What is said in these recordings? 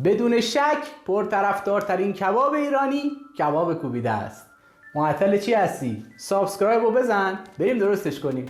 بدون شک پرطرفدارترین کباب ایرانی کباب کوبیده است. معطل چی هستی؟ سابسکرایب رو بزن بریم درستش کنیم.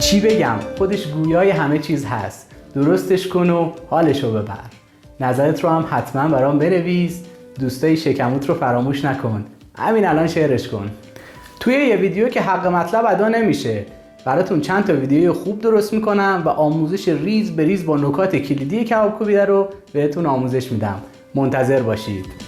چی بگم؟ خودش گویای همه چیز هست. درستش کن و حالشو ببر. نظرت رو هم حتما برام بنویس. دوستای شکموت رو فراموش نکن. همین الان شیرش کن. توی یه ویدیو که حق مطلب ادا نمیشه براتون چند تا ویدیوی خوب درست میکنم و آموزش ریز به ریز با نکات کلیدی کباب کوبیده رو بهتون آموزش میدم. منتظر باشید.